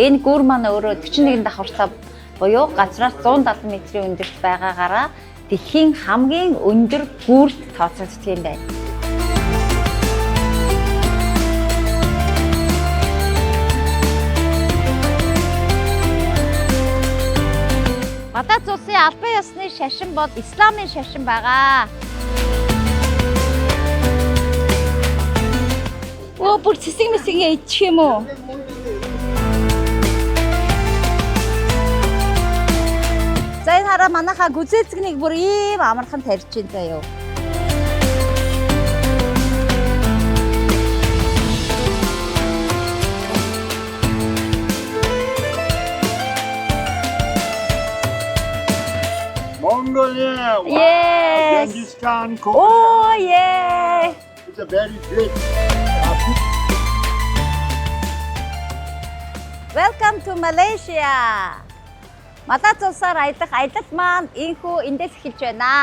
Энэ гүр маань өөрөө 41 давхартай буюу газраас 170 м-ийн өндөрт байгаагаараа дэлхийн хамгийн өндөр гүрт тооцогддог юм байна. Гадаад улсын албан ёсны шашин бол исламын шашин байгаа. Оо бүр цэсэг мэсгийн идчих юм уу? За энэ хараа манайхаа гүзээцгнийг бүр ийм амархан тарьж байна заяа. Mongolia! Wow! Yes! Genghis Khan cooking. Oh yeah! It's a very great. Welcome to Malaysia. Малайз улсаар аялах аялал маань энхүү эндээс эхэлж байна.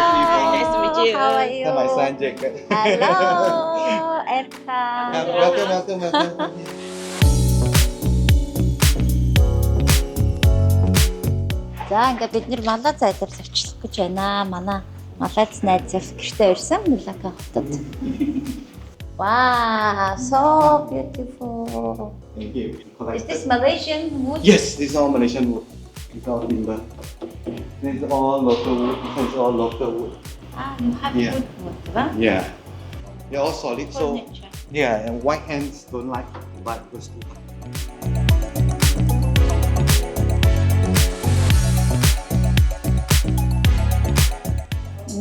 How are you? My son Jacob. Hello, Erka. Welcome. За ингээд бид нэр Малайз айлаар зочлох гэж байна. Манай Малайз найз гэртээ ирсэн Мулака хотод. Wow, so beautiful. Thank you. Is this Malaysian wood? Yes, this is all Malaysian wood. It's all timber. This is all local wood. This is all local wood. Ah, you have Yeah. wood wood, diba? Yeah. They're all solid. So Furniture. yeah, and white hands don't like but those two.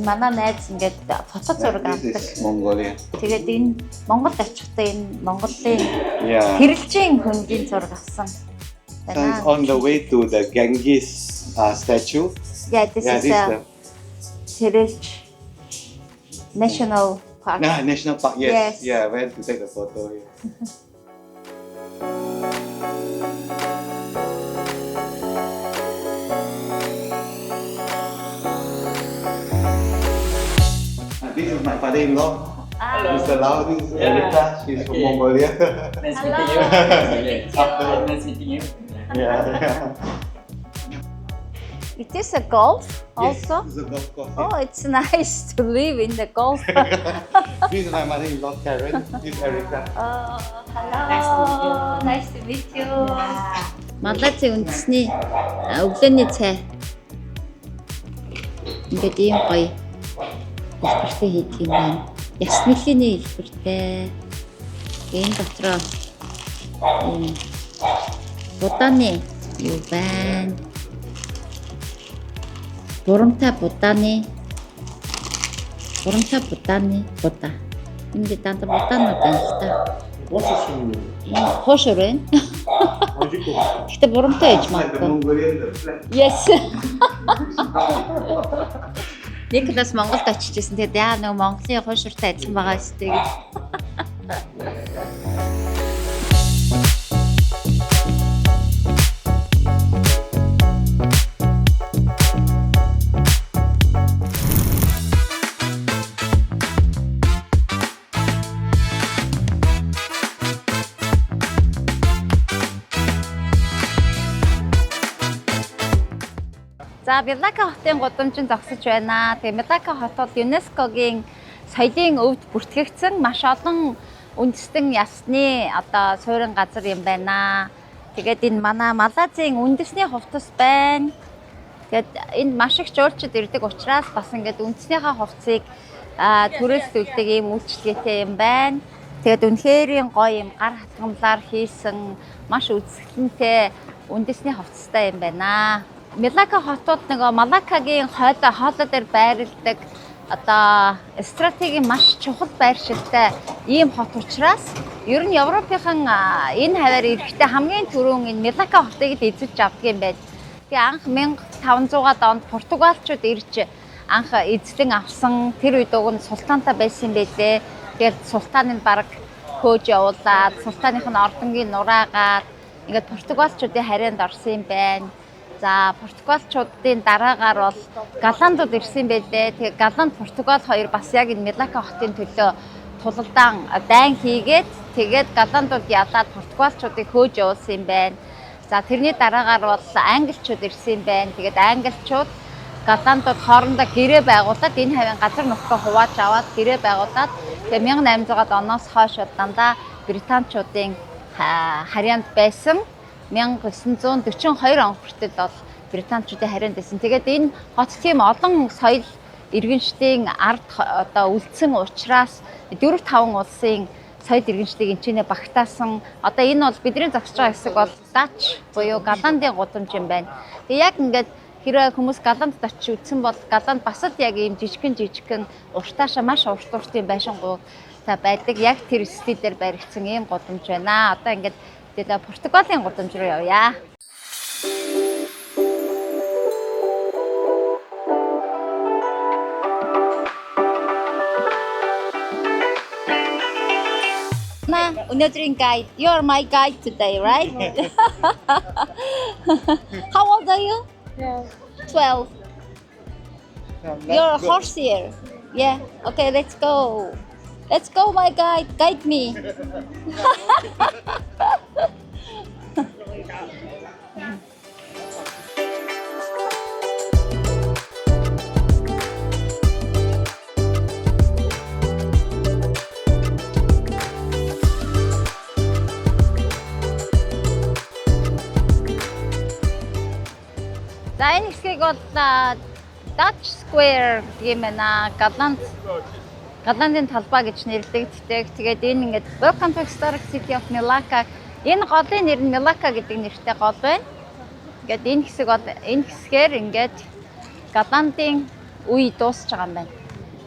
Манай найз ингээд фото зураг This авдаг. is Mongolia. Тэгээд энэ Монголд очихдаа энэ Монголын Yeah. хэрэгжийн хөндийн зураг авсан. So it's on the way to the Genghis statue. Yeah, this Yeah, is this is a the Heritage National Park. National Park. Yes. Yes. Yeah, went to take the photo here. This is my father-in-law, Ah. Mr. Lau. This is Erika. She's from Mongolia. Nice Hello. meeting you. After- Nice meeting you. Yeah. It is a golf Yes, also. this is a golf course. Oh, it's nice to live in the golf. This is my mother-in-law, Karen. This is Erika. Oh, hello. Nice to meet you. Малайзын үндэсний өглөөний цай. Ингээд ийм гоё хэлбэртэй хийдэг юм байна. Ясныхны хэлбэртэй. Энэ дотроо ийм будааны юу байна? Бурамтай будааны будаа. Энд дандаа будаанууд байна л та. Хошор байна. Гэтэ бурамтай ээж Like the магадгүй. Mongolian, the flag. Yes. Никлас Монголд очиж ирсэн. Тэгээд яа нэг Монголын хошортой адилхан байгаа өстэй гэж. За Мулака хотын гудамжинд зогсож байна. Тэгээ Мулака хот бол ЮНЕСКОгийн соёлын өвд бүртгэгдсэн маш олон үндэстэн ясны одоо суурин газар юм байна. Тэгээд энэ манай Малайзын үндэсний хувцас байна. Тэгээд энд маш их жуулчид ирдэг учраас бас ингээд үндэснийхээ хувцсыг түрээслүүлдэг ийм үйлчлэгээтэй юм байна. Тэгээд үнэхээр гоё юм гар хатгамлаар хийсэн маш үзэсгэлэнтэй үндэсний хувцастай юм байна. Мелака хотод нөгөө Малакагийн хоолой дээр байрладаг одоо стратегийн маш чухал байршилтай ийм хот учраас ер нь Европынхан энэ хаваар ирэхдээ хамгийн түрүүн энэ Мелака хотыг л эзэлж авдаг юм байна. Тэгээ анх 1500-аад онд Португалчууд ирж анх эзлэн авсан тэр үед уг нь султантай байсан юм байлээ. Тэгээд султан нь бараг хөөж явуулаад султаных нь ордонгийн нураагаад ингээд Португалчуудын харьяанд орсон юм байна. За Португалчуудын дараагаар бол Голландууд ирсэн байлээ. Тэгээ Голланд, Португал хоёр бас яг энэ Мелака хотын төлөө тулалдаан дайн хийгээд тэгээд Голландууд ялаад Португалчуудыг хөөж явуулсан юм байна. За тэрний дараагаар бол англичууд ирсэн юм байна. Тэгээд англичууд Голландууд хоорондоо гэрээ байгуулад энэ хавийн газар нутгаа хувааж аваад гэрээ байгуулад тэгээ 1800-аад оноос хойш дандаа британчуудын харьяанд байсан. 1942 он хүртэл бол британчуудын харьяанд байсан. Тэгээд энэ хот тийм олон соёл иргэншлийн ард одоо үлдсэн учраас 4-5 улсын соёл иргэншлийг энэчнээ багтаасан. Одоо энэ бол бидний зогсож байгаа хэсэг бол Дач буюу Голландын гудамж юм байна. Тэгээ яг ингээд хэрэг хүмүүс Голландд очиж үзсэн бол Голланд бас л яг ийм жижигхэн уртаашаа маш урт уртын байшингуудтай байдаг. Яг тэр стилээр баригдсан ийм гудамж байна. Одоо ингээд тэгээд Португалийн гудамж руу явъя. Өнөөдрийн guide. You are my guide today, right? How old are you? 12. You're a horse here. Yeah. Okay, let's go. Let's go, my guide. Guide me. За энэ хэсгийг бол Dutch Square гэх юм байна. Голландын талбай гэж нэрлэгддэг. Тэгээд энэ ингээд Welcome to Historic City of Melaka. Энэ голын нэр нь Melaka гэдэг нэртэй гол байна. Ингээд энэ хэсэг бол энэ хэсгээр ингээд Голландын үе дуусч байгаа юм байна.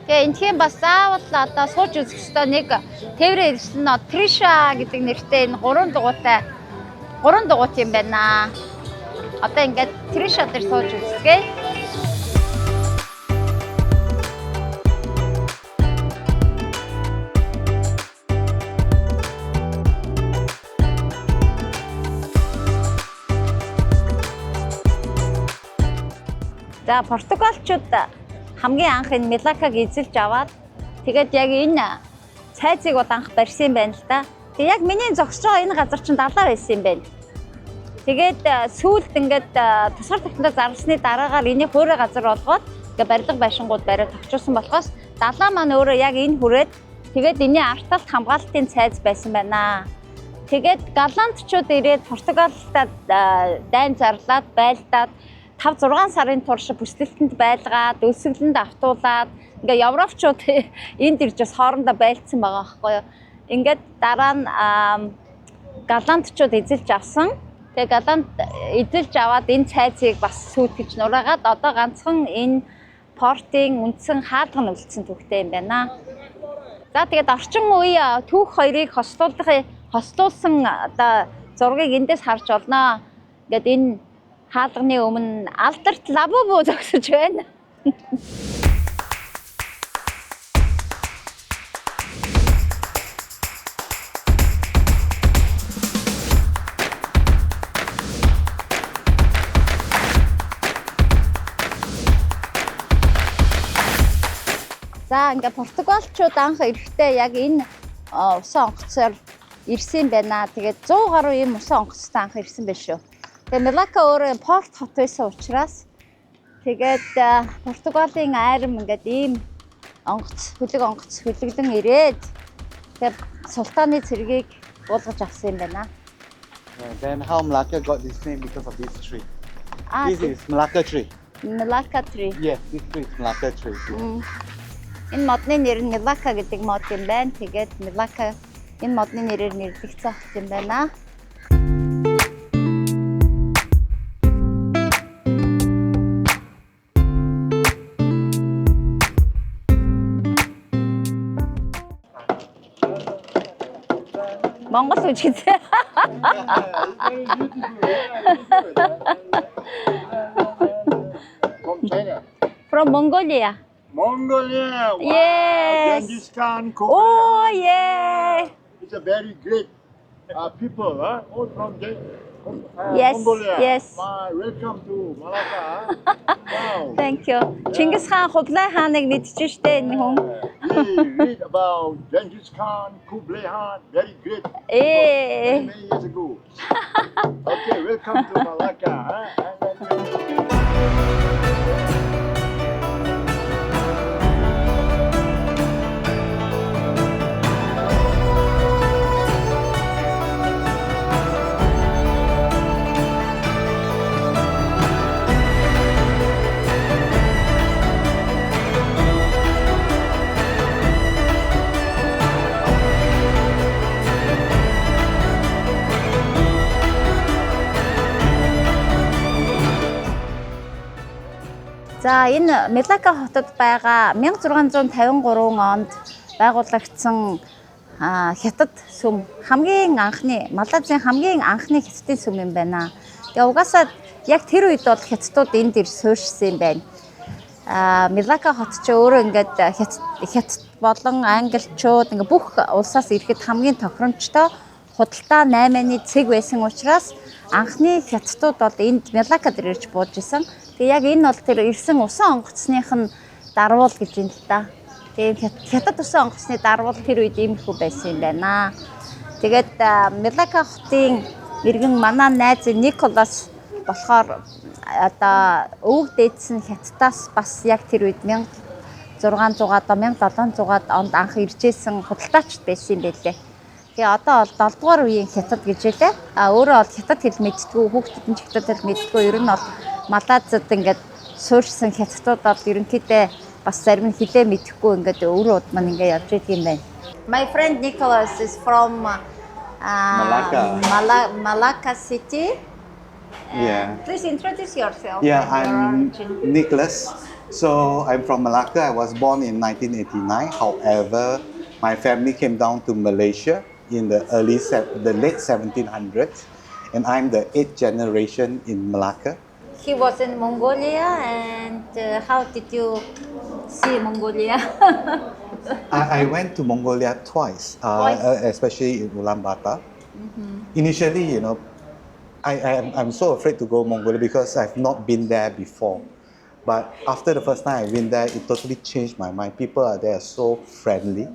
Тэгээ энэхийн бас заавал одоо сууж үзэх ёстой нэг тээврийн ирсэн нь Trisha гэдэг нэртэй энэ 3 дугуйт юм байна. Одоо ингээд Trisha дээр сууж үзье. За Португалчууд хамгийн анх энэ Мелакаг эзэлж аваад тэгээд яг энэ цайзыг бол анх барьсан байна л да. Тэгээ яг миний зогсож байгаа энэ газар чинь далаа байсан юм байна. Тэгээд сүүлд ингээд тусгай технологи зарласны дараагаар энийг хөөрэ газар болгоод ингээд барилга байшингууд бариад тогтчулсан болохоос далаа маань өөрөө яг энэ хүрээд тэгээд энэний арталт хамгаалтын цайз байсан байна. Тэгээд голландчууд ирээд Португалтай дайн зарлаад байлдаад 5-6 сарын турш бүслэлтэнд байлгаад, өлсгөлөнд автуулаад ингээ европчууд энд ирж бас хоорондоо байлцсан байгаа байхгүй юу. Ингээд дараа нь голландчууд эзэлж авсан. Тэгээ Голланд эзэлж аваад энэ цайзыг бас сүйтгэж нураагаад одоо ганцхан энэ портын үндсэн хаалга нь үлдсэн түүхтэй юм байна. За тэгээд орчин үе түүх хоёрыг хослуулсан одоо зургийг эндээс харж олноо. Ингээд энэ хаалганы өмнө алдарт лавабо зогсож байна. За ингээ Португалчууд анх ирэхдээ яг энэ усан онгоцоор ирсэн байна. Тэгээд 100 гаруй юм усан онгоцтой анх ирсэн байх шүү. Тэгээд Мелака өөрөө порт хот байсан учраас тэгээд Португалийн айрам ингээд ийм хүлэгдэн ирээд тэгээд султаны цэргийг буулгаж авсан юм байна. Then how Melaka got this name because of this tree. This is Melaka tree. Melaka tree. Yes, this tree is Melaka tree. Энэ модны нэр нь Melaka гэдэг мод юм байна. Тэгээд Melaka энэ модны нэрээр нэрлэгдсэн хот юм байна. Монгол үж гэсэн. Very beautiful. From China. From Mongolia. Mongolia. Wow. Yes. Genghis Khan. Oh, yeah. It's a very great people, huh? All from Yes, Mongolia. yes. Welcome to Malacca. Wow. Thank you. Чингис хаан Худлай хааныг мэдчихэж штэ энэ хүн. We read about Genghis Khan, Kublai Khan, very great. Э. Many years ago. Okay, welcome to Malacca. Huh? За энэ Малакка хотод байгаа 1653 онд байгуулагдсан хятад сүм хамгийн анхны Малайзийн хамгийн анхны хятадын сүм юм байна. Тэгээ угаасаа яг тэр үед бол хятадууд энд ирж суурьшсан юм байна. Малакка хот ч өөрөө ингээд хятад болон англичууд ингээ бүх улсаас ирэхэд хамгийн тохиромжтой худалдаа 8-ны цэг байсан учраас анхны хятадууд бол энд Малаккад ирж бууж исэн. Тэгээ яг энэ бол тэр ирсэн усан онгоцных нь дарвал гэж юм л да. Тэгээ хятад усан онгоцны дарвал тэр үед иймэрхүү байсан юм байна. Тэгээд Малакка хотын иргэн манай найз Николас болохоор одоо өвөг дээдсэн хятадаас бас яг тэр үед 1600-аад 1700-аад онд анх иржсэн худалдаач байсан юм байлээ. Тэгээ одоо бол 7 дугаар үеийн хятад гэж хэлээ. Өөрөө бол хятад хэл мэдтгүү, хүүхдүүд нь ч хятад хэл мэдтгүү. Ер нь бол Малайзад ингээд суурьшсан хятадууд бол ерөнхийдөө бас зарим нь хэлээ мэдэхгүй ингээд өөр уд маань ингээд явж идэг юм байна. My friend Nicholas is from Malacca city. Yeah. Please introduce yourself. Yeah, and your I'm origin. Nicholas. So I'm from Malacca. I was born in 1989. However, my family came down to Malaysia in the late 1700s, and I'm the 8th generation in Malacca. He was in Mongolia, and how did you see Mongolia? I went to Mongolia twice, especially in Ulaanbaatar. Initially, I'm so afraid to go Mongolia because I've not been there before. But after the first time I went there, it totally changed my mind. People are there so friendly,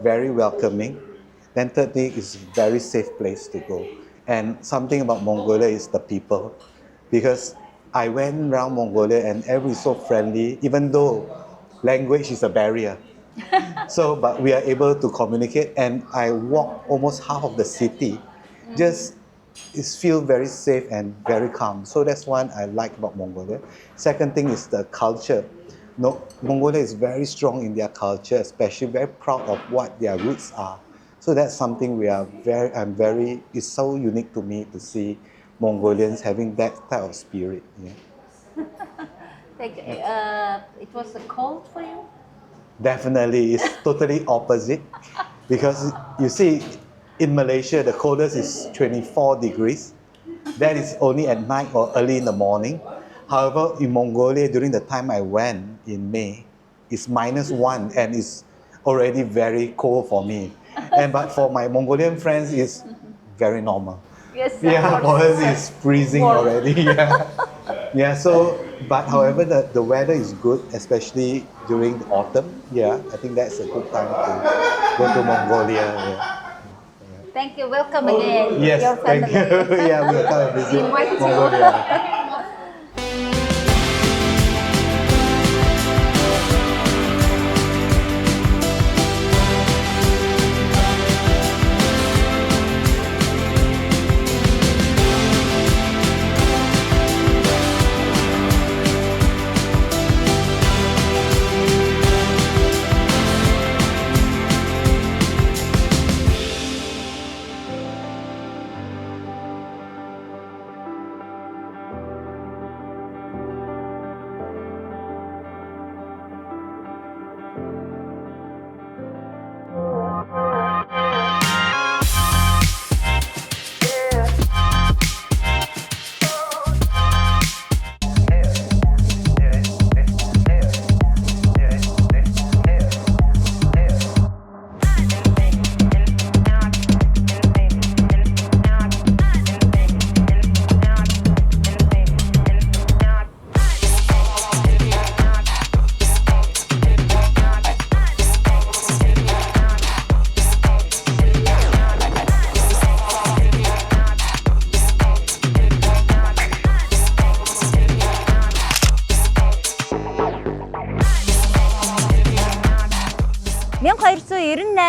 very welcoming. Then thirdly, it's a very safe place to go. And something about Mongolia is the people. Because I went around Mongolia and everyone's so friendly, even though language is a barrier. But we are able to communicate, and I walked almost half of the city. Just feel very safe and very calm. So that's one I like about Mongolia. Second thing is the culture. Mongolia is very strong in their culture, especially very proud of what their roots are. So that's something it's so unique to me to see Mongolians having that type of spirit. Yeah. It was cold for you? Definitely, it's totally opposite. Because you see, in Malaysia, the coldest is 24 degrees. That is only at night or early in the morning. However, in Mongolia, during the time I went in May, it's -1 and it's already very cold for me. But for my Mongolian friends, it's very normal. Yes. Yeah, for us it's freezing already. Yeah. But however, the weather is good, especially during the autumn. Yeah, I think that's a good time to go to Mongolia. Yeah. Thank you. Welcome again. Yes, Your thank family. you. Yeah, we'll come and visit Invite you. Mongolia.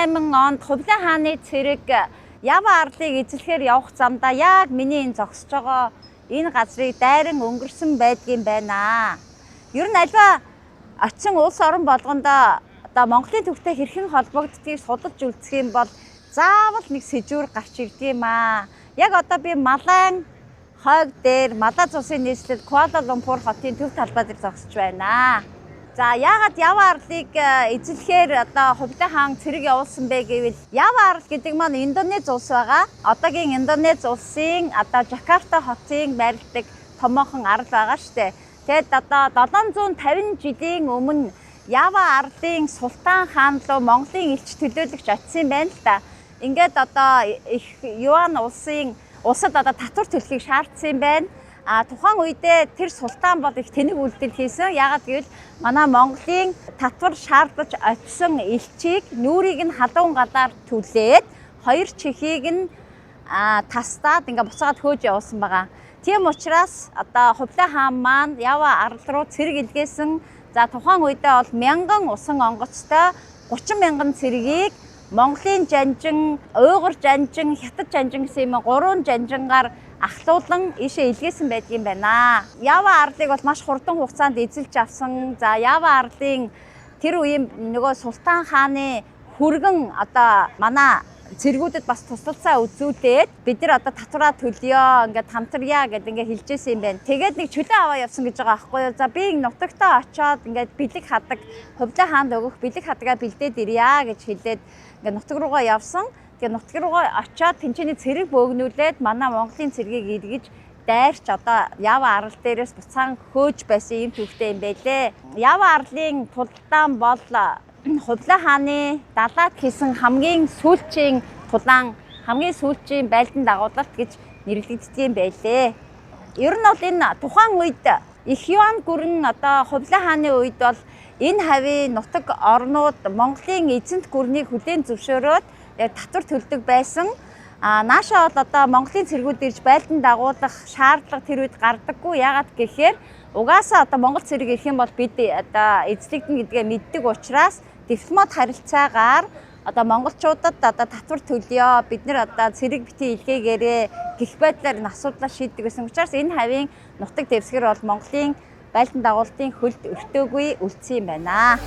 18 онд Хувлаа хааны цэрэг Ява арлыг эзлэхээр явах замдаа яг миний энэ зогсож байгаа энэ газрыг дайран өнгөрсөн байдгийн байна. Ер нь альва очин улс орон болгонд одоо Монголын төвтэй хэрхэн холбогддгийг судалж үзэх юм бол заавал нэг сэжүүр гарч ирдэг юм аа. Яг одоо би Малайн хойг дээр Малаз улсын нийслэл Куала Лумпур хотын төв талбай дээр зогсож байна. За яагаад Ява арлыг эзлэхээр одоо Хувлаа хаан цэрэг явуулсан бэ гэвэл Ява арл гэдэг маань Индонез улс байгаа. Одоогийн Индонез улсын одоо Жакарта хотын байрладаг томоохон арал байгаа штэ. Тэгэд одоо 750 жилийн өмнө Ява арлын Султан хаан руу Монголын элч төлөөлөгч очсон байна л да. Ингээд одоо их Юан улсад одоо татвар төлөхийг шаардсан юм байна. Тухайн үедээ тэр султан бол их тэнэг үйлдэл хийсэн. Яагаад гэвэл манай Монголын татвар шаардаж очисон элчийг нүрийг нь халуун галаар түлээд хоёр чихийг нь тастаад ингээ буцаагаад хөөж явуулсан байгаа. Тийм учраас одоо Хувлаа хаан маань Ява арал руу цэрэг илгээсэн. За тухайн үедээ бол 1000 усан онгоцтой 30,000 цэрэгийг Монголын жанжин, Уйгур жанжин, Хятад жанжин гэсэн юм 3 жанжингаар ахлуулан ийшээ илгээсэн байдгийн байна. Ява арлыг бол маш хурдан хугацаанд эзэлж авсан. За Ява арлын тэр үеийн нөгөө Султан хааны хүргэн одоо манай цэргүүдэд бас туслалцаа үзүүлээд бид нар одоо татвараа төлөё, ингээд хамтрая гэдээ ингээд хэлжсэн юм байна. Тэгээд нэг чөлөө аваа явсан гэж байгаа байхгүй юу? За би нутагтаа очиод ингээд бэлэг хадаг, Хувлаа хаанд өгөх бэлэг хадгаа бэлдээд ирья гэж хэлээд ингээд нутаг руугаа явсан. Тэгээ нутаг руугаа очиод тэнцэний цэрэг бөөгнүүлээд манай Монголын цэргийг эргэж дайрч одоо Ява арал дээрээс буцаан хөөж байсан юм төвхтэй юм байлээ. Ява арлын тулдаан бол Хувлаа хааны далаад хийсэн хамгийн сүүлчийн тулаан, хамгийн сүүлчийн байлдан дагуулалт гэж нэрлэгддэг юм байлээ. Ер нь бол энэ тухайн үед их Юан гүрэн одоо Хувлаа хааны үед бол энэ хавийн нутаг орнууд Монголын эзэнт гүрнийг хүлээн зөвшөөрөөд татвар төлдөг байсан. Наашаа бол одоо Монголын цэргүүд ирж байлдан дагуулах шаардлага тэр үед гардаггүй. Яагаад гэхээр угаасаа одоо Монгол цэрэг ирэх юм бол бид одоо эзлэгдэн гэдгээ мэддэг учраас дипломат харилцаагаар одоо монголчуудад одоо татвар төлөё. Бид нар одоо цэрэг битгий илгээгээрээ гэх байдлаар энэ асуудлаа шийддэг гэсэн учраас энэ хавийн нутаг дэвсгэр бол Монголын байлдан дагуулалтын хөлд өртөөгүй үлдсэн юм байна.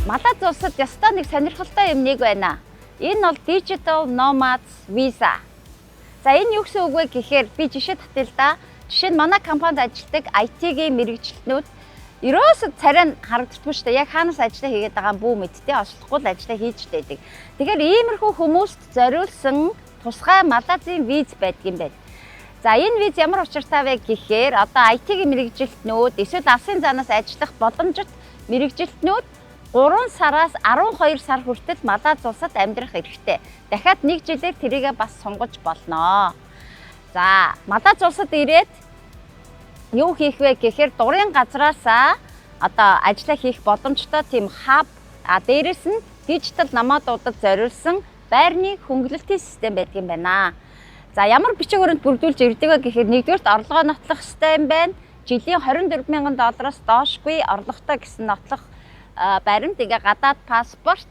Малаз улсад ястаа нэг сонирхолтой юм нэг байна. Энэ бол Digital Nomads Visa. За энэ юу гэсэн үг вэ гэхээр би жишээ татъя л да. Жишээ нь манай компанид ажилладаг IT-ийн мэрэгчлэнүүд ерөөсөд царай нь харагддаггүй шүү дээ. Яг хаанаас ажиллаа хийгээд байгаа бүү мэдтэй ослохгүй л ажиллаа хийж байдаг. Тэгэхээр иймэрхүү хүмүүст зориулсан тусгай Малазын виз байдгийн байна. За энэ виз ямар учиртай вэ гэхээр одоо IT-ийн мэрэгчлэнүүд эсвэл алсын занаас ажиллах боломжит мэрэгчлэнүүд 3 сараас 12 сар хүртэл Малаз улсад амьдрах эрхтэй. Дахиад 1 жилээр тэрийгээ бас сунгаж болно. За, Малаз улсад ирээд юу хийх вэ гэхээр дурын газраасаа одоо ажиллаа хийх боломжтой тийм хаб, дээрэс нь дижитал намаадуудад зориулсан байрны хөнгөлөлтийн систем байдгийн байна. За, ямар бичиг баримт бүрдүүлж ирдэг вэ гэхээр нэгдүгээрт орлогоо нотлох систем байна. Жилийн $24,000-аас доошгүй орлоготой гэсэн нотлох баримт, ингээ гадаад паспорт.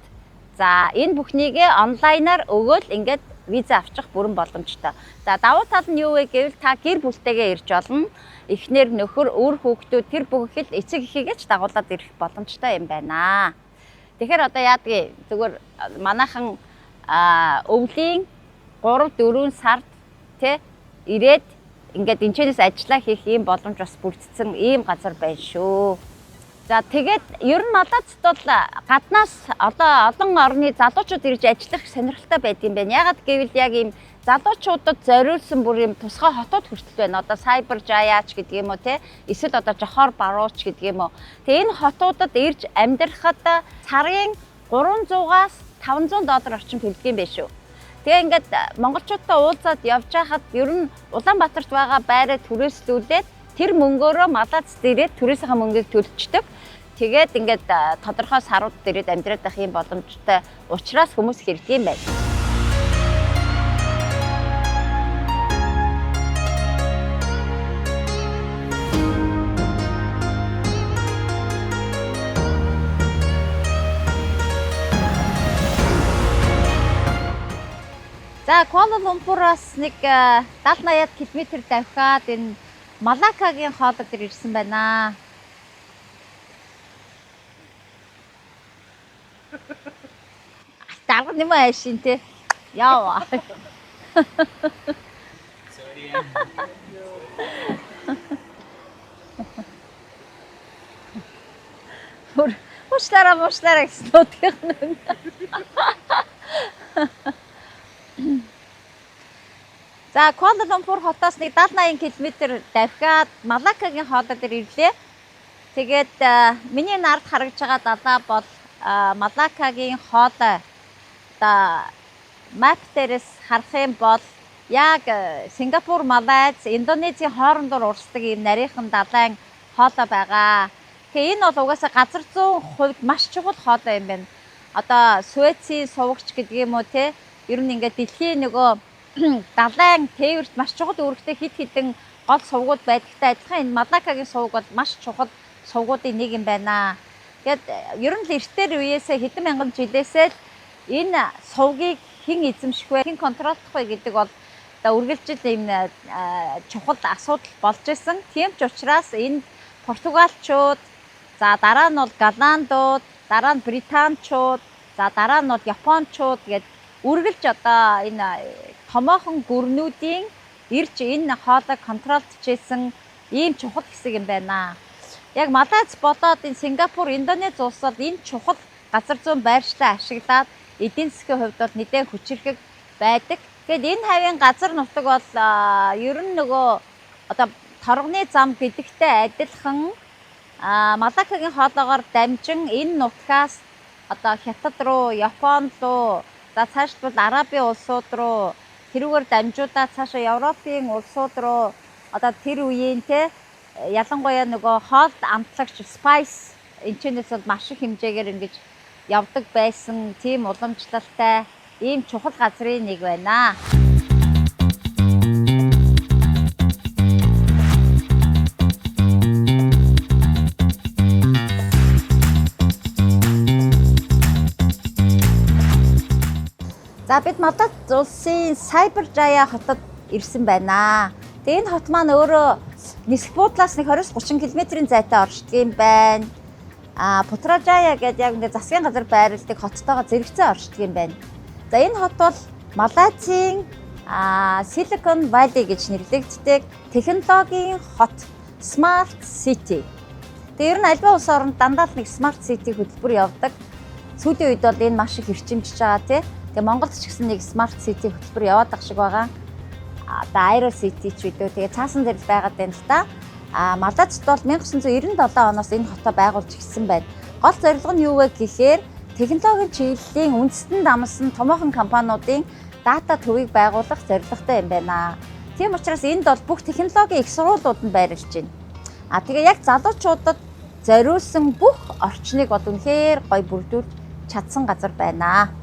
За энэ бүхнийгээ онлайнаар өгөөл ингээд виза авчих бүрэн боломжтой. За давуу тал нь юу вэ гэвэл та гэр бүлтэйгээ ирж болно. Эхнэр, нөхөр, үр хүүхдүүд тэр бүгд эцэг эхийгээ ч дагуулад ирэх боломжтой юм байна. Тэгэхээр одоо яадгийг зүгээр манайхан өвлийн 3-4 сард ирээд ингээд энэчнээс ажиллаа хийх ийм боломж бас бүрдсэн ийм газар байна шүү. За тэгээд ер нь Малазд бол гаднаас одоо олон орны залуучууд ирж ажиллах сонирхолтой байдсан байна. Ягаад гэвэл яг ийм залуучуудад зориулсан бүр юм тусгай хотууд хүртэл байна. Одоо Сайбер Жаяач гэдэг юм уу те. Эсвэл одоо Жохор Барууч гэдэг юм уу. Тэгээ энэ хотуудад ирж амьдрахад сарын $300-аас $500 орчим төлдөг юм байна шүү. Тэгээ ингээд монголчуудтай уулзаад явж байхад ер нь Улаанбаатарт байгаа байраа түрээслүүлээд тэр мөнгөөрөө Малазд ирээд түрээсийнхаа мөнгийг төлчихдөг. Тэгээд ингээд тодорхой сарууд дээрээ амьдраад байх юм боломжтой учраас хүмүүс хэрдэг юм байна. За Куала Лумпураас нэг 70-80 км давхиад энэ Малакагийн хоолой дээр ирсэн байна. Дарга юм аашин те. Яа. Муштара гэсэн утгах нь. За Куала Лумпур хотоос нэг 70-80 км давхиад Малакагийн хоолой дээр ирлээ. Тэгээд миний нард харагдж байгаа далаа бол Малакагийн хоолой. Мап дээрээс харах юм бол яг Сингапур, Малайз, Индонезийн хоорондоор урсдаг ийм нарийнхан далайн хоолой байгаа. Тэгээ энэ бол угаасаа газар зүүн хувьд маш чухал хоолой юм байна. Одоо Суэцийн сувагч гэдэг юм уу те. Ер нь ингээд дэлхийн нөгөө далайн тээвэрт маш чухал үүрэгтэй хид хідэн гол сувгууд байдагтай адилхан энэ Малакагийн сувг бол маш чухал сувгуудын нэг юм байна. Тэгээд ер нь л эртээр үеэсээ хэдэн мянган жилээсээ энэ сувгийг хэн эзэмших вэ, хэн контролдох вэ гэдэг бол одоо үргэлжил ийм чухал асуудал болж исэн. Тийм ч учраас энэ Португалчууд, за дараа нь бол Голландууд, дараа нь Британчууд, за дараа нь бол Япончууд гэдэг үргэлж одоо энэ томоохон гүрнүүдийн ирж энэ хоолойг контролдож исэн ийм чухал хэсэг юм байна. Яг Малайз болоод энэ Сингапур, Индонез улс бол энэ чухал газар зүүн байршлаа ашиглаад эдийн засгийн хувьд бол нэлээд хүчирхэг байдаг. Тэгэд энэ хавийн газар нутаг бол ер нь нөгөө одоо торгоны зам гэдэгтэй адилхан Малакагийн хоолоогоор дамжин энэ нутгаас одоо Хятад руу, Япон руу, за цааш бол Арабын улсууд руу тэрүүгээр дамжуулаад цаашаа Европын улсууд руу одоо тэр үеийн те ялангуяа нөгөө хоолд амтлагч spice энэчнээс бол маш их хэмжээгээр ингэж явдаг байсан тийм уламжлалтай ийм чухал газрын нэг байна. За бид Малайз улсын Cyberjaya хотод ирсэн байна. Тэгээ энэ хот маань өөрөө нисэх буудлаас нэг 20-30 км-ийн зайтай оршдог юм байна. Putrajaya гэдэг яг ингээд засгийн газар байрладаг хоттойгоо зэрэгцээ оршдог юм байна. За энэ хот бол Малайзын Silicon Valley гэж нэрлэгддэг технологийн хот, Smart City. Тэгээ ер нь альва улс оронд дандаа л нэг Smart City хөтөлбөр явдаг. Сүүлийн үед бол энэ маш их эрчимжиж байгаа тийм. Тэгээ Монголд ч гэсэн нэг Smart City хөтөлбөр яваад ах шиг байгаа. Одоо Aero City ч үдөө тэгээ цаасан дээр байгаад байна л да. Малайзд бол 1997 оноос энэ хотоо байгуулж ирсэн байна. Гол зорилго нь юу вэ гэхээр технологийн чиглэлийн үндэстэн дамсан томоохон компаниудын дата төвийг байгуулах зорилготой юм байна. Тийм учраас энд бол бүх технологийн их сургуулиуд нь байрлаж байна. Тэгээ яг залуучуудад зориулсан бүх орчныг бол үнэхээр гоё бүрдүүлж чадсан газар байна.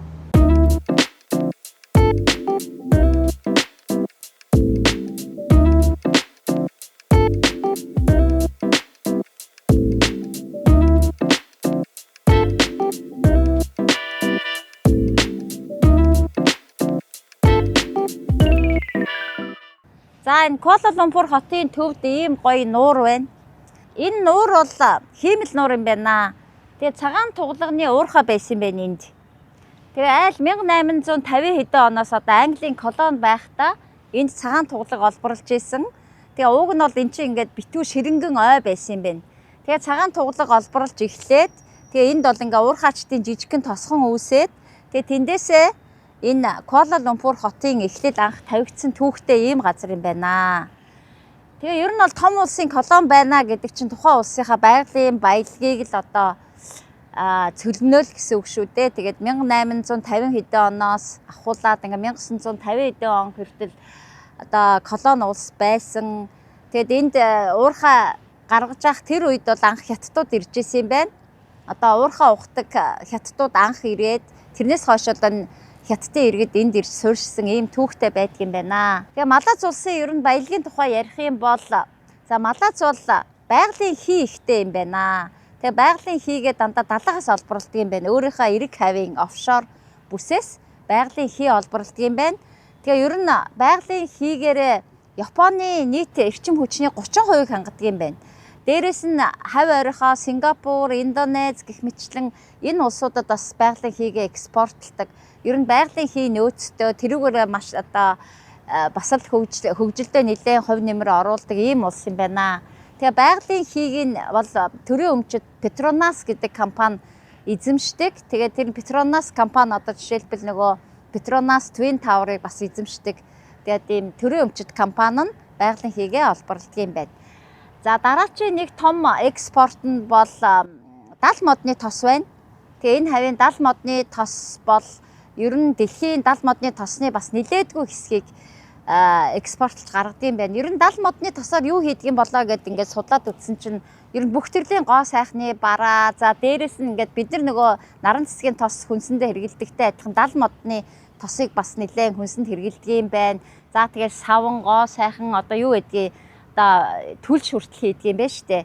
За энэ Куала Лумпур хотын төвд ийм гоё нуур байна. Энэ нуур бол хиймэл нуур юм байна. Тэгээ цагаан туглагны уурхай байсан юм байна энд. Тэгээ айл 1850 хэдэн оноос одоо Английн колони байхдаа энд цагаан туглаг олборлж исэн. Тэгээ ууг нь бол эн чинь ингээд битүү ширэнгэн ой байсан юм байна. Тэгээ цагаан туглаг олборлж эхлээд тэгээ энд бол ингээ уурхайчдын жижигхэн тосхон үүсээд тэгээ тэндээсээ энэ Куала Лумпур хотын эхлэл анх тавигдсан түүхтэй ийм газар юм байна. Тэгээ ер нь бол том улсын колони байна гэдэг чинь тухайн улсынхаа байгалийн баялагийг л одоо цөлнөөл гэсэн үг шүү дээ. Тэгээд 1850 хэдэн оноос ахуулаад ингээ 1950 хэдэн он хүртэл одоо колони улс байсан. Тэгэд энд уурхай гаргаж явах тэр үед бол анх хятадууд ирж исэн юм байна. одоо уурхаа ухдаг хятадууд анх ирээд тэрнээс хойш одоо хятадын иргэд энд ирж суурьшсан ийм түүхтэй байдаг юм байна. Тэгээ Малаз улсын ер нь баялагын тухай ярих юм бол за Малаз бол байгалийн хий ихтэй юм байна. Тэгээ байгалийн хийгээ дандаа далаагаас олборлдог юм байна. Өөрийнхөө эрэг хавийн офшор бүсээс байгалийн хий олборлдог юм байна. Тэгээ ер нь байгалийн хийгээрээ Японы нийт эрчим хүчний 30% хангадаг юм байна. Дээрээс нь хавь ойрхоо Сингапур, Индонез гэх мэтлэн энэ улсуудад бас байгалийн хийгээ экспортлдог. Ер нь байгалийн хий нөөцтэй тэрүүгээр маш одоо бас л хөгжилдөө нэлээд хувь нэмэр оруулдаг ийм улс юм байна. Тэгээ байгалийн хийг нь бол төрийн өмчөд Petronas гэдэг компани эзэмшдэг. Тэгээ тэр Petronas компани одоо жишээлбэл нөгөө Petronas Twin Tower-ыг бас эзэмшдэг. Тэгээ тийм төрийн өмчөд компани нь байгалийн хийгээ олборлдог юм байна. За дараачийн нэг том экспорт нь бол дал модны тос байна. Тэгээ энэ хавийн дал модны тос бол ер нь дэлхийн дал модны тосны бас нэлээдгүй хэсгийг экспортлж гаргадаг юм байна. Ер нь дал модны тосоор юу хийдэг юм болоо гэдээ ингээд судлаад үзсэн чинь ер нь бүх төрлийн гоо сайхны бараа, за дээрэс нь ингээд бид нар нөгөө наран цэцгийн тос хүнсэндээ хэрэгэлдэгтэй адилхан дал модны тосыг бас нэлээд хүнсэнд хэрэгэлдэг юм байна. За тэгээд саван, гоо сайхан одоо юу гэдгийг одоо түлш хүртэл хийдэг юм байна шүү дээ.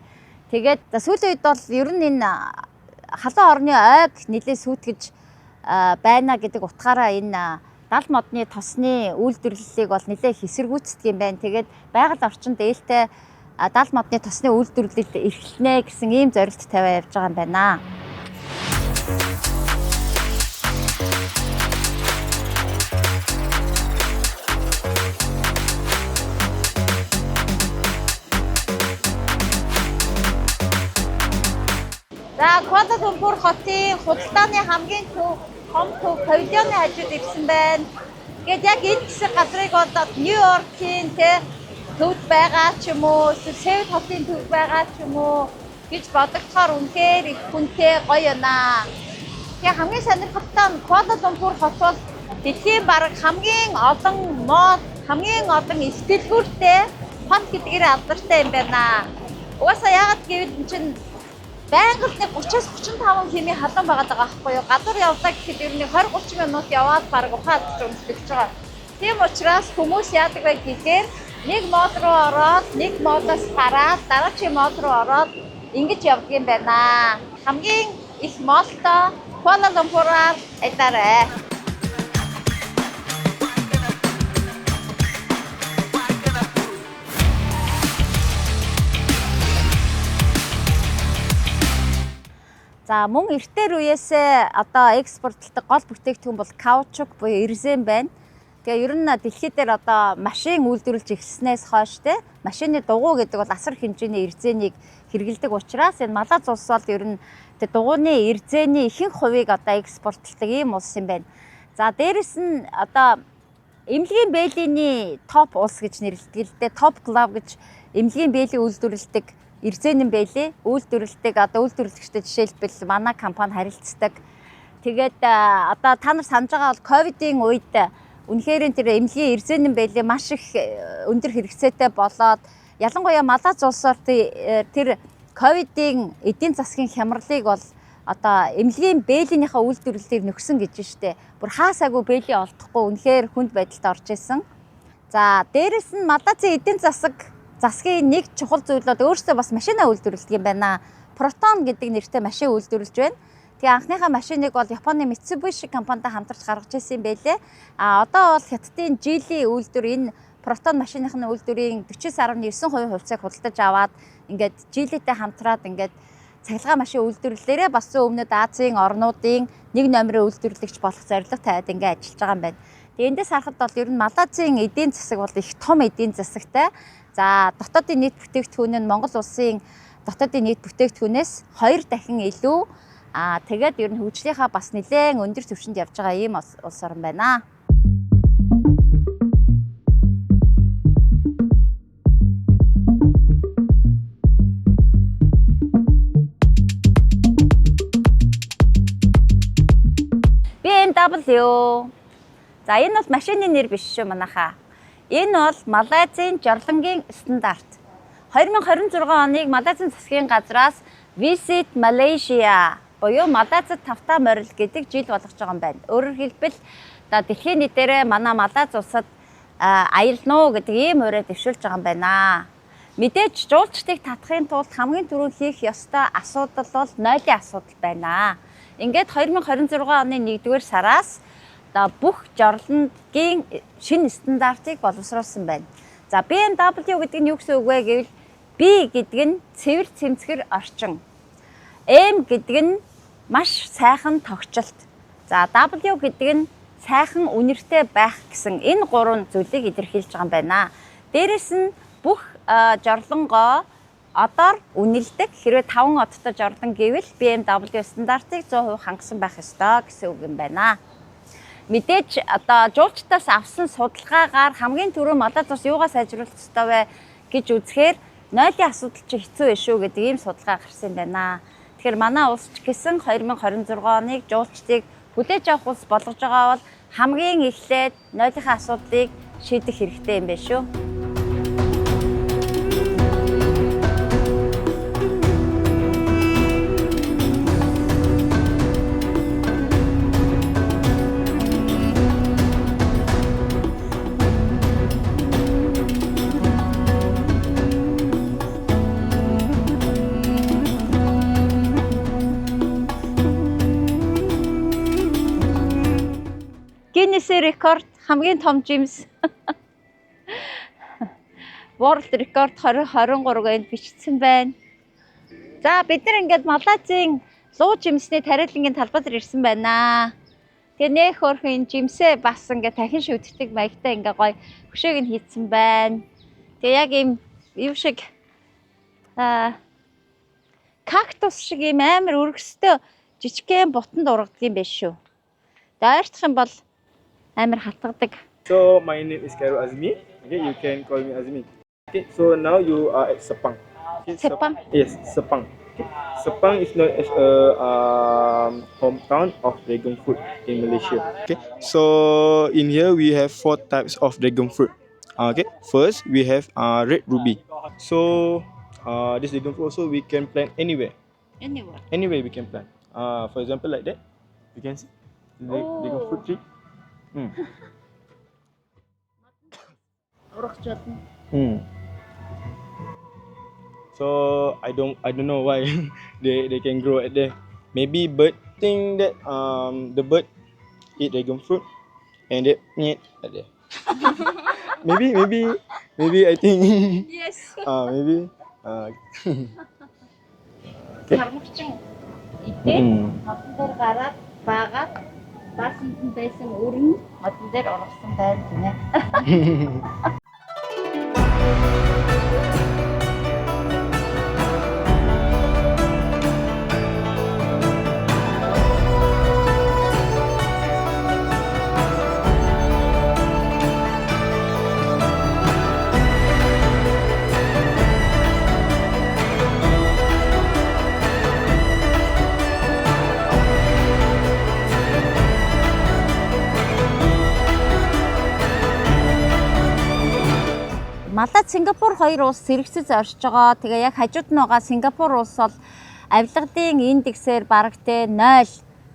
Тэгээд сүүлийн үед бол ер нь энэ халуун орны ойг нэлээд сүйтгэж байна гэдэг утгаараа энэ дал модны тосны үйлдвэрлэлийг бол нэлээд хэсэргүүцдэг юм байна. Тэгээд байгаль орчинд ээлтэй дал модны тосны үйлдвэрлэлд эрхлэнэ гэсэн ийм зорилт тавиад явж байгаа юм байна. За Куала Лумпур хотын худалдааны хамгийн том төв павильоны хажууд ирсэн байна. Тэгээд яг энэ хэсэг газрыг бол Нью-Йоркийн төвд байгаа ч юм уу, Сеул хотын төв байгаа ч юм уу гэж бодогдохоор үнэхээр их хүнтэй гоё байна. Тэгээд хамгийн сонирхолтой нь Куала Лумпур хот бол дэлхийн бараг хамгийн олон мод, хамгийн олон их дэлгүүртэй хот гэдгээр алдартай юм байна. Угаасаа яагаад гэвэл энэ чинь байгаль нэг 30-35 км халуун байгаад байгаа байхгүй юу? Гадуур явлаа гэхэд ер нь 20-30 минут яваад бараг ухаад өмсдөж байгаа. Тийм учраас хүмүүс яадаг вэ гэхээр нэг мод руу ороод, нэг модоос гараад, дараагийн мод руу ороод ингэж явдаг юм байна. Хамгийн их молтой Куала Лумпураар айдараа. За мөн эртээр үеэсээ одоо экспортлдог гол бүтээгдэхүүн бол каучук буюу эрзэн байна. Тэгээ ер нь дэлхий дээр одоо машин үйлдвэрлэж эхэлснээс хойш машины дугуй гэдэг бол асар хэмжээний эрзэнийг хэрэглэдэг учраас энэ Малаз улс бол ер нь дугуйны эрзэний ихэнх хувийг одоо экспортлдог ийм улс юм байна. За дээрэс нь одоо эмнэлгийн бэлгийн топ улс гэж нэрлэдэг л дээ. Топ клуб гэж эмнэлгийн бэлийн үйлдвэрлэдэг эрзэн юм байлээ. Үйлдвэрлэдэг одоо үйлдвэрлэгчтэй жишээлбэл манай компани харилцдаг. Тэгээд одоо та нар санаж байгаа бол ковидын үед үнэхээр тэр эмнэлгийн эрзэн юм байлээ маш их өндөр хэрэгцээтэй болоод ялангуяа Малаз улсаар тэр ковидын эдийн засгийн хямралыг бол одоо эмнэлгийн бэлгийнхаа үйлдвэрлэлийг нөхсөн гэж штэ. Бүр хаасаагүй бэлий олдохгүй үнэхээр хүнд байдалд орж исэн. За дээрэс нь Малазын эдийн засгийн нэг чухал зүйл бол өөрөөсөө бас машина үйлдвэрлэдэг юм байна. Proton гэдэг нэртэй машин үйлдвэрлэж байна. Тэгээ анхныхаа машиныг бол Японы Mitsubishi компанитай хамтарч гаргаж ирсэн юм байлээ. Одоо бол Хятадын Geely үйлдвэр энэ Proton машиныхны үйлдвэрийн 49.9% хувьцааг худалдаж аваад ингээд Geely-тэй хамтраад ингээд цахилгаан машин үйлдвэрлэлээрээ бас өмнөд Азийн орнуудын нэг номерын үйлдвэрлэгч болох зорилго тавиад ингээд ажиллаж байгаа юм байна. Тэгээ эндээс харахад бол ер нь Малазийн эдийн засаг бол их том эдийн засагтай. За дотоодын нийт бүтээгдэхүүн нь Монгол улсын дотоодын нийт бүтээгдэхүүнээс 2 дахин илүү. Тэгээд ер нь хөгжлийнхаа бас нэлээд өндөр түвшинд явж байгаа ийм улс орн байна. BMW. За энэ бол машины нэр биш шүү манайхаа. Энэ бол Малайзын жорлонгийн стандарт. 2026 оныг Малайзын засгийн газраас Visit Malaysia буюу Малайзад тавтаа морил гэдэг жил болгож байгаа юм байна. Өөрөөр хэлбэл одоо дэлхийн нийтээрээ манай Малайз улсад аялна уу гэдэг ийм ураа дэвшүүлж байгаа юм байна. Мэдээж жуулчдыг татахын тулд хамгийн түрүүнд хийх ёстой асуудал бол нойлын асуудал байна. Ингээд 2026 оны 1-р сараас одоо бүх жорлонгийн шинэ стандартыг боловсруулсан байна. За BMW гэдэг нь юу гэсэн үг вэ гэвэл B гэдэг нь цэвэр цэмцгэр орчин. M гэдэг нь маш сайхан тогтчлт. За W гэдэг нь сайхан үнэртэй байх гэсэн энэ гурван зүйлийг илэрхийлж байгаа юм байна. Дээрэс нь бүх жорлонгоо одоор үнэлдэг. Хэрвээ 5 одтой жорлон гэвэл BMW стандартыг 100% хангасан байх ёстой гэсэн үг юм байна. Мэдээж одоо жуулчдаас авсан судалгаагаар хамгийн түрүү Малайз улс юугаа сайжруулах ёстой вэ гэж үзэхээр нойлын асуудал чи хэцүү вэ шүү гэдэг ийм судалгаа гарсан юм байна. Тэгэхээр манай улс ч гэсэн 2026 оныг жуулчдыг хүлээж авах улс болгож байгаа бол хамгийн эхлээд нойлынхаа асуудлыг шийдэх хэрэгтэй юм байна шүү. Guinness рекорд хамгийн том жимс. World record 2023-нд бичсэн байна. За бид нар ингээд Малайзын луу жимсний тариалангийн талбай дээр ирсэн байна. Тэгээ нэх хөрхөн жимсээ бас ингээд дахин шүтдэг маягтай ингээд гоё хөшөөг нь хийцэн байна. Тэгээ яг ийм юу шиг кактус шиг ийм амар өргөстэй жижигхэн бутанд ургадаг юм байна шүү. Тэгээ ойртох юм бол амар хатгадаг. So my name is Khairul Azmi. Okay, you can call me Azmi. Okay, so now you are at Sepang. Okay, Sepang? Yes, Sepang. Okay. Sepang is known as a hometown of dragon fruit in Malaysia. Okay, so in here we have 4 types of dragon fruit. Okay, first we have red ruby. So this dragon fruit also we can plant anywhere. Anywhere. Anywhere we can plant. For example, like that, you can see the dragon fruit tree. So I don't know why they can grow at there. Maybe bird think that the bird eat dragon fruit and they eat at there. maybe I think Yes. maybe Хармагчин идээд модон дээр гараад баагаад баасан байсан өрн модон дээр орсон байна гинэ. Малайз, Сингапур хоёр улс зэрэгцэж оршиж байгаа. Тэгээ яг хажууд нь байгаа Сингапур улс бол авилгын индексээр бараг те 0.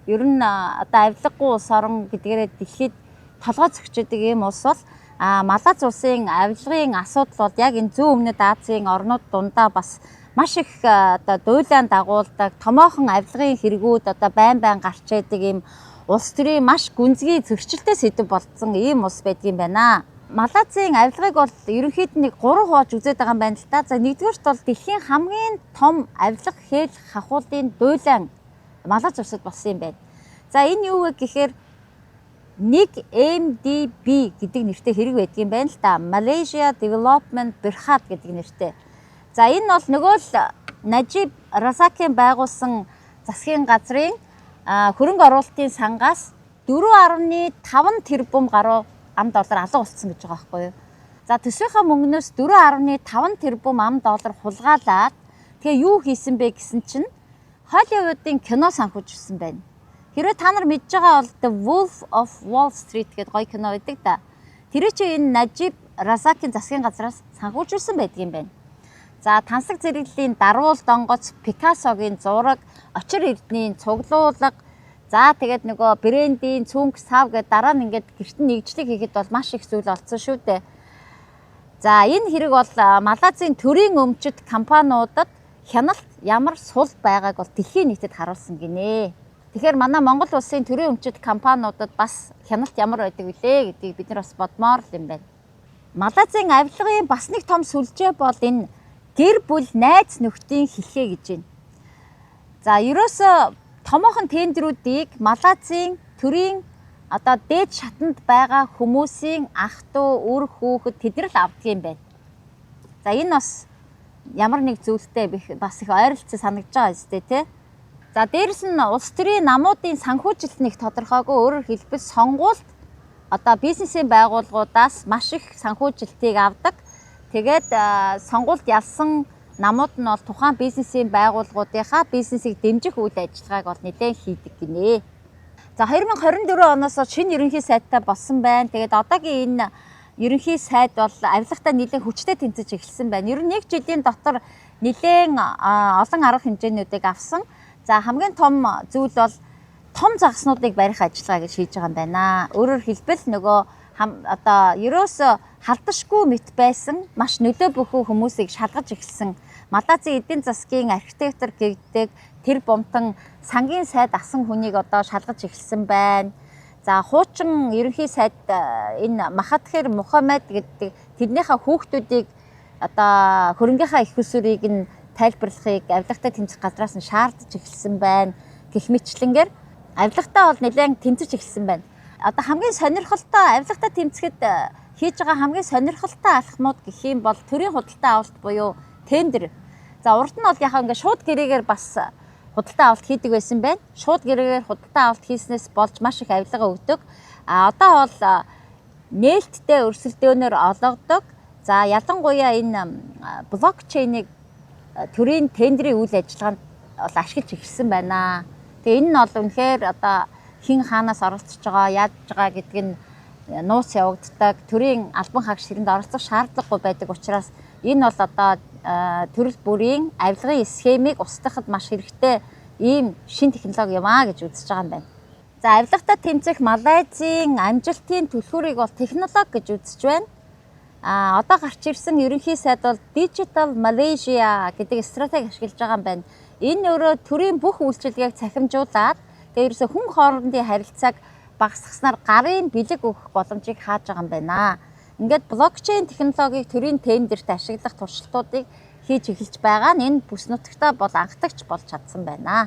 Ер нь одоо авилгагүй улс орон гэдгээрээ дэлхийд толгой зөгчдөг ийм улс бол Малайз улсын авилгын асуудал бол яг энэ зүүн өмнөд Азийн орнууд дундаа бас маш их одоо дуйлаан дагуулдаг томоохон авилгын хэрэгүүд одоо байн гарч идэг ийм улс төрийн маш гүнзгий зөрчилтэй сэдв болцсон ийм улс байдгийн байна. Малайзын авилгыг бол ерөнхийд нь 3 хувааж үзээд байгаа юм байна л да. За нэгдүгээрт бол дэлхийн хамгийн том авилга хэл хахуулын дуйлаан Малайз улсад болсон юм байна. За энэ юу вэ гэхээр нэг MDB гэдэг нэртэй хэрэг байдаг юм байна л да. Malaysia Development Berhad гэдэг нэртэй. За энэ бол нөгөө л Najib Razak-ийн байгуулсан засгийн газрын хөрөнгө оруулалтын сангаас 4.5 тэрбум гаруй $1 алга болсон гэж байгаа байхгүй юу. За төсвийнхаа мөнгнөөс 4.5 тэрбум $1 хулгайлаад тэгээ юу хийсэн бэ гэсэн чинь Холливуудын кино санхүүжсэн байна. Хэрвээ та нар мэдж байгаа бол The Wolf of Wall Street гэдэг гоё кино байдаг да. Тэр чинь энэ Najib Razak-ийн засгийн газраас санхүүжүүлсэн байдаг юм байна. За тансаг зэрэглэлийн даруул донгоц, Пикассогийн зураг, очир эрдний цуглуулга, за тэгээд нөгөө брендийн цүнх сав гэдэг дараа нь ингээд гэртэн нэгжлэг хийхэд бол маш их зүйл олцсон шүү дээ. За энэ хэрэг бол Малайзийн төрийн өмчит компаниудад хяналт ямар сул байгааг бол дэлхийн нийтэд харуулсан гинэ. Тэгэхээр манай Монгол улсын төрийн өмчит компаниудад бас хяналт ямар байдаг вүлээ гэдгийг бид нар бас бодмоор юм байна. Малайзийн авилгын бас нэг том сүлжээ бол энэ гэр бүл найз нөхдийн хэлхээ гэж байна. За ерөөсө томоохон тендерүүдийг Малайзийн төрийн одоо дээд шатанд байгаа хүмүүсийн ах トゥ үр хүүхэд тэд нар л авдаг юм байна. За энэ бас ямар нэг зүйлтэй бас их ойролцоо санагдаж байгаа юм зү тэ. За дээрэс нь улс төрийн намуудын санхүүжилт нэг тодорхойгүй, өөрөөр хэлбэл сонгуульд одоо бизнесийн байгууллагуудаас маш их санхүүжилтийг авдаг. Тэгээд сонгуульд ялсан намууд нь бол тухайн бизнесийн байгууллагуудынхаа бизнесийг дэмжих үйл ажиллагааг бол нэлээд хийдэг гинэ. За 2024 оноос шинэ ерөнхий сайдтай болсон байна. Тэгээд одоогийн энэ ерөнхий сайд бол авилгатай нэлээд хүчтэй тэмцэж эхэлсэн байна. Ер нь нэг жилийн дотор нэлээд олон арга хэмжээнүүдийг авсан. За хамгийн том зүйл бол том загаснуудыг барих ажиллагаа гэж хийж байгаа юм байна. Өөрөөр хэлбэл нөгөө одоо ерөөсө халдашгүй мэт байсан маш нөлөө бүхүү хүмүүсийг шалгаж эхэлсэн Малайзийн эдийн засгийн архитектор гэгдэг тэр бомтон сангийн сайд асан хүнийг одоо шалгаж эхэлсэн байна. За хуучин ерөнхий сайд энэ Махатхир Мухаммед гэдэг тэрнийхээ хүүхдүүдийг одоо хөрөнгөийнхаа их усурыг нь тайлбарлахыг авилгатай тэмцэх газраас нь шаардж эхэлсэн байна. Гэх мэтлэнгээр авилгатай бол нэлээд тэмцэж эхэлсэн байна. Одоо хамгийн сонирхолтой авилгатай тэмцэхэд хийж байгаа хамгийн сонирхолтой алхмууд гэх юм бол төрийн худалдаа авалт буюу тендер. За урд нь бол яхаа ингээд шууд гэрээгээр бас худалдаа авалт хийдэг байсан байна. Шууд гэрээгээр худалдаа авалт хийснээс болж маш их авилга өгдөг. Одоо бол нээлттэй өрсөлдөөнөөр олгодог. За ялангуяа энэ блокчейнийг төрийн тендерийн үйл ажиллагаанд бол ашиглаж эхэлсэн байна. Тэгээ энэ нь бол үнэхээр одоо хин хаанаас оролцож байгаа, яаж байгаа гэдг нь нууц явагддаг. Төрийн албан хаагч тэрэнд оролцох шаардлагагүй байдаг учраас энэ бол одоо төрөл бүрийн авилгын схемийг устгахад маш хэрэгтэй ийм шин технологи юм аа гэж үзэж байгаа юм байна. За авилгатай тэмцэх Малайзийн амжилтын түлхүүрийг бол технологи гэж үзэж байна. Одоо гарч ирсэн ерөнхий сайд бол Digital Malaysia гэдэг стратеги ашиглаж байгаа юм байна. Энэ өөрөө төрийн бүх үйлчилгээг цахимжуулаад тэгээ ерөөсө хүн хоорондын харилцааг багасгаснаар гарын бэлэг өгөх боломжийг хааж байгаа юм байна. Ингээд блокчейн технологиг төрийн тендерт ашиглах туршилтуудыг хийж эхэлж байгаа нь энэ бүс нутагтаа бол анхдагч болж чадсан байна.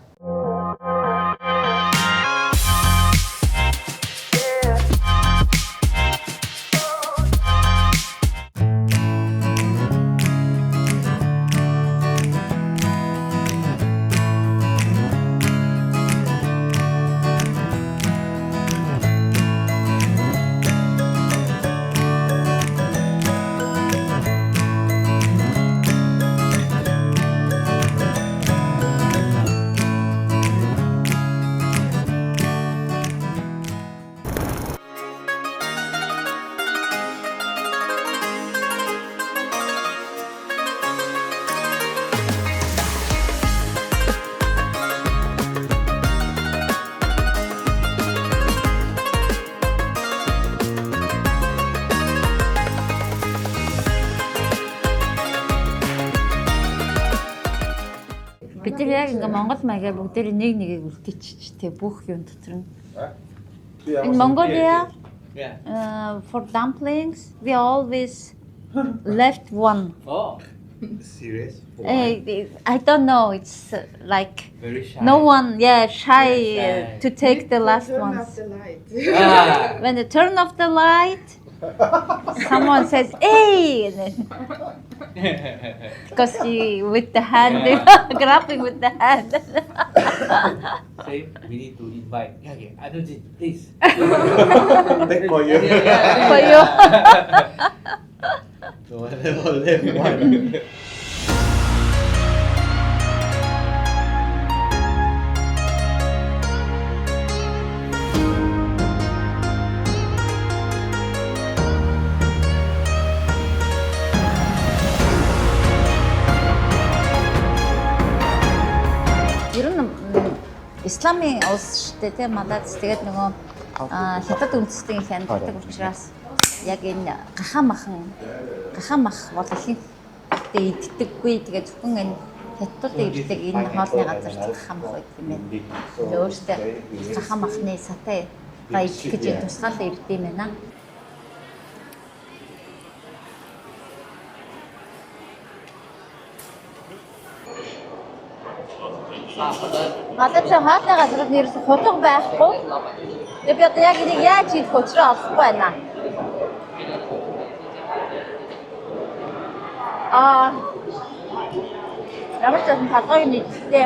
Бид яг ингээ Монгол маягаар бүгдээр нэг нэгийг үлдээчих тий бүх юм дотор нь. In Mongolia, for dumplings, we always left one. Oh, Serious? I don't know. It's like very shy. no one, shy Shy. to take the last Turn ones. off the light. Ah, When they turn off the light, someone says, "Hey!" And then, because he with the hand, grabbing with the hand. say we need to invite. Yeah, okay. Anujin, please. Take for you. For you. No, left one. исламын улс шүү дээ тийм Малайз. Тэгээд нөгөө хятад үндэстэн их амьдардаг учраас яг энэ гахаан мах бол ихэнхдээ иддэггүй. Тэгээд зөвхөн энэ хятадуудын ирдэг энэ хоолны газар гахаан мах байдаг юм байна. Өөртөө гахаан махны сатай идэх гэж тусгаал ирдэг юм байна. Малайзын хоолны газар нь ерөөсө хутга байхгүй. Тэгээд би одоо яг энийг яаж хийх учраа олохгүй байна. Ямар ч юм хатгыг нийтдээ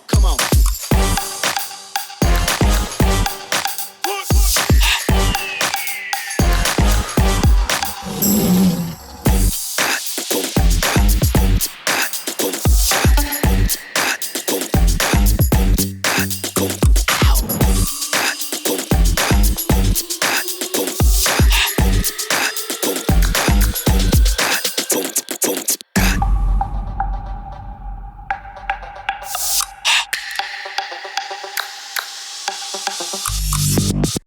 Come on.